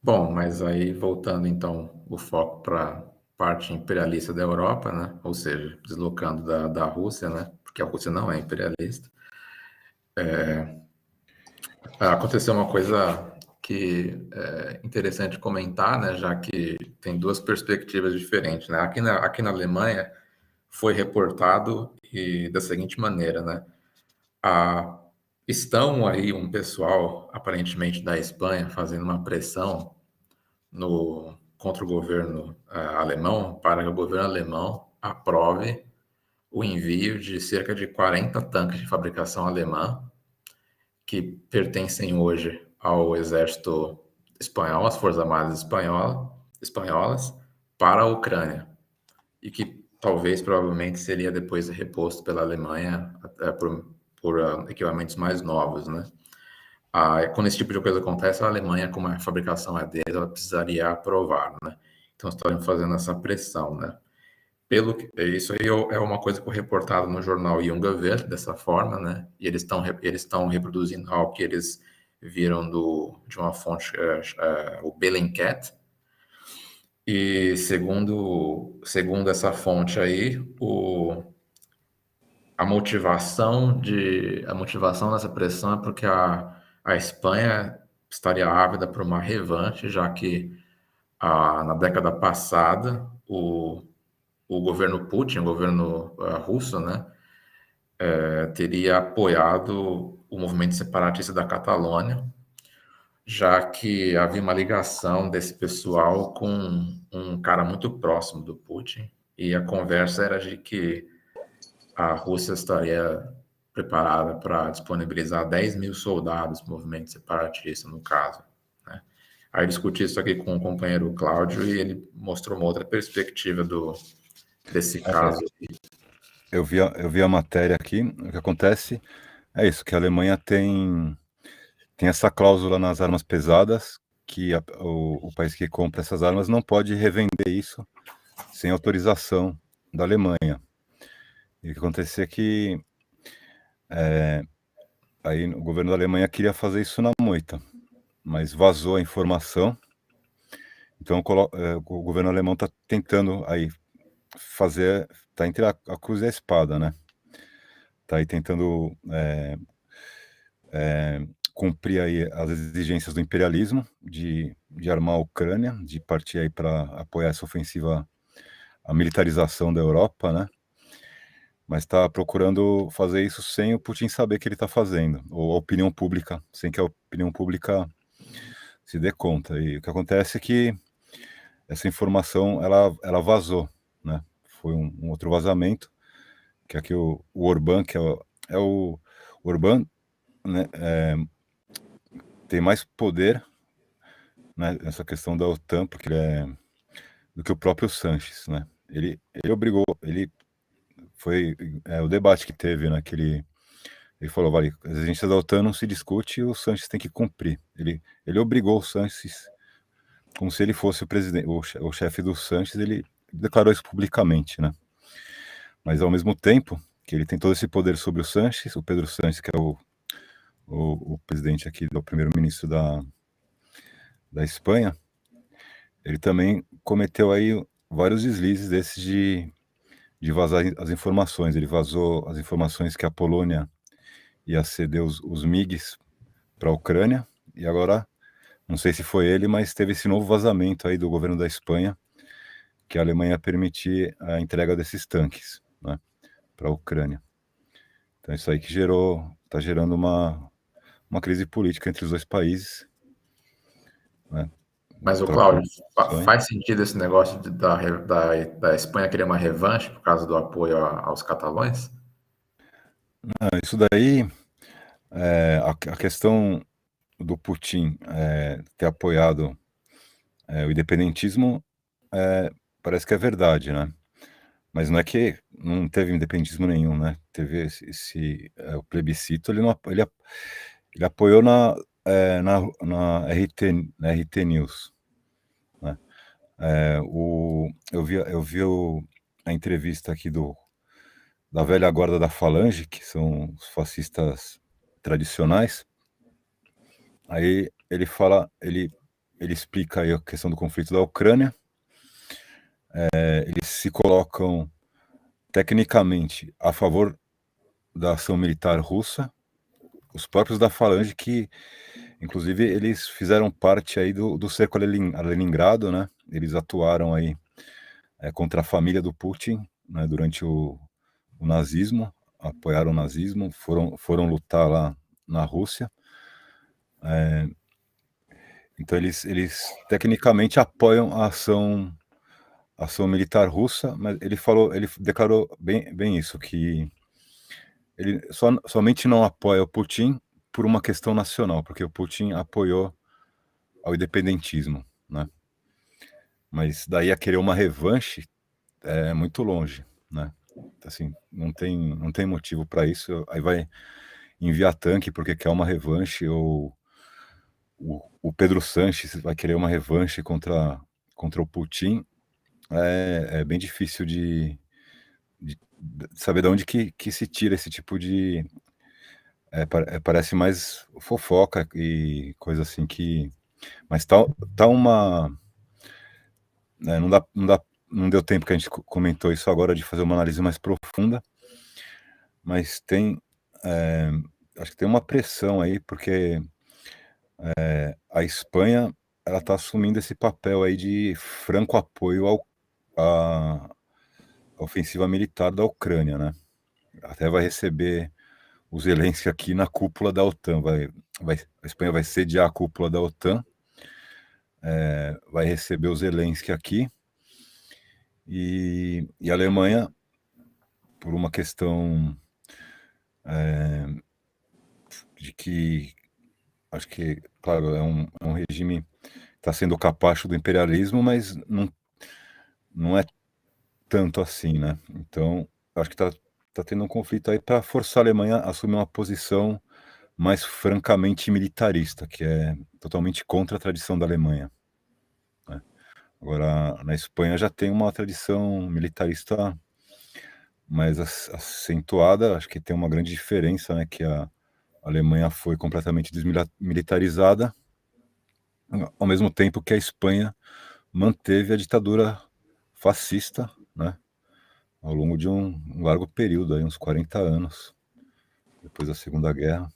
Bom, mas aí voltando então o foco para parte imperialista da Europa, né? Ou seja, deslocando da Rússia, né? Porque a Rússia não é imperialista. Aconteceu uma coisa que é interessante comentar, né? Já que tem duas perspectivas diferentes, né? Aqui na Alemanha foi reportado e da seguinte maneira, né? Ah, estão aí um pessoal, aparentemente da Espanha, fazendo uma pressão contra o governo alemão para que o governo alemão aprove o envio de cerca de 40 tanques de fabricação alemã que pertencem hoje ao exército espanhol, às Forças Armadas espanholas, para a Ucrânia e que talvez, provavelmente, seria depois reposto pela Alemanha por equipamentos mais novos, né? Quando esse tipo de coisa acontece, a Alemanha, como a fabricação é deles, ela precisaria aprovar, né? Então, estão fazendo essa pressão, né? Isso aí é uma coisa que foi reportada no jornal Junge Welt, dessa forma, né? E eles estão reproduzindo algo que eles viram de uma fonte, o Bellingcat, e segundo essa fonte aí, a motivação dessa pressão é porque a Espanha estaria ávida por uma revanche, já que na década passada o governo Putin, o governo russo, né, teria apoiado o movimento separatista da Catalônia, já que havia uma ligação desse pessoal com um cara muito próximo do Putin, e a conversa era de que a Rússia estaria preparada para disponibilizar 10 mil soldados para o movimento separatista, no caso, né? Aí eu discuti isso aqui com o companheiro Cláudio e ele mostrou uma outra perspectiva desse caso. Eu vi a matéria aqui. O que acontece é isso, que a Alemanha tem essa cláusula nas armas pesadas, que o país que compra essas armas não pode revender isso sem autorização da Alemanha. E o que acontecia é que aí o governo da Alemanha queria fazer isso na moita, mas vazou a informação. Então o governo alemão está tentando aí fazer, está entre a cruz e a espada, né? Está aí tentando cumprir aí as exigências do imperialismo, de armar a Ucrânia, de partir aí para apoiar essa ofensiva, a militarização da Europa, né? Mas está procurando fazer isso sem o Putin saber que ele está fazendo, ou a opinião pública, sem que a opinião pública se dê conta. E o que acontece é que essa informação, ela vazou, né? Foi um outro vazamento, que aqui o Orbán, que o Orbán, né, tem mais poder, né, nessa questão da OTAN, porque do que o próprio Sanches, né? Ele obrigou, ele foi o debate que teve, né? Que ele falou, vale, as exigências da OTAN não se discute e o Sanches tem que cumprir. Ele obrigou o Sanches como se ele fosse o presidente, o chefe do Sanches, ele declarou isso publicamente, né? Mas ao mesmo tempo que ele tem todo esse poder sobre o Sanches, o Pedro Sanches, que é o presidente aqui, o primeiro-ministro da Espanha, ele também cometeu aí vários deslizes desses de vazar as informações. Ele vazou as informações que a Polônia ia ceder os MiGs para a Ucrânia, e agora, não sei se foi ele, mas teve esse novo vazamento aí do governo da Espanha, que a Alemanha ia permitir a entrega desses tanques, né, para a Ucrânia. Então isso aí que está gerando uma crise política entre os dois países, né, Mas, o trocando Cláudio, informações. faz sentido esse negócio da Espanha querer uma revanche por causa do apoio aos catalães? Isso daí, a questão do Putin ter apoiado o independentismo, parece que é verdade, né? Mas não é que não teve independentismo nenhum, né? Teve o plebiscito, ele apoiou na RT News, né? Eu vi a entrevista aqui da velha guarda da Falange, que são os fascistas tradicionais. Aí ele ele explica aí a questão do conflito da Ucrânia. Eles se colocam tecnicamente a favor da ação militar russa, os próprios da Falange, que inclusive eles fizeram parte aí do cerco a Leningrado, né? Eles atuaram aí contra a família do Putin, né, durante o nazismo, apoiaram o nazismo, foram lutar lá na Rússia. Então eles tecnicamente apoiam a ação militar russa, mas ele declarou bem isso, que ele somente não apoia o Putin por uma questão nacional, porque o Putin apoiou ao independentismo, né? Mas daí a querer uma revanche é muito longe, né? Assim, não tem motivo para isso. Aí vai enviar tanque porque quer uma revanche, ou o Pedro Sanches vai querer uma revanche contra o Putin. É bem difícil de saber de onde que se tira esse tipo de... parece mais fofoca e coisa assim que... Mas tá uma... né, não deu tempo que a gente comentou isso agora de fazer uma análise mais profunda, mas acho que tem uma pressão aí, porque a Espanha ela está assumindo esse papel aí de franco apoio à ofensiva militar da Ucrânia, né? Até vai receber o Zelensky aqui na cúpula da OTAN, a Espanha vai sediar a cúpula da OTAN, vai receber o Zelensky aqui, e a Alemanha, por uma questão de que, acho que, claro, é um regime que está sendo o capacho do imperialismo, mas não é tanto assim, né? Então, acho que tá tendo um conflito aí para forçar a Alemanha a assumir uma posição mais francamente militarista, que é totalmente contra a tradição da Alemanha, né? Agora, na Espanha já tem uma tradição militarista mais acentuada. Acho que tem uma grande diferença, né? Que a Alemanha foi completamente desmilitarizada, ao mesmo tempo que a Espanha manteve a ditadura fascista, né? Ao longo de um largo período, aí, uns 40 anos, depois da Segunda Guerra.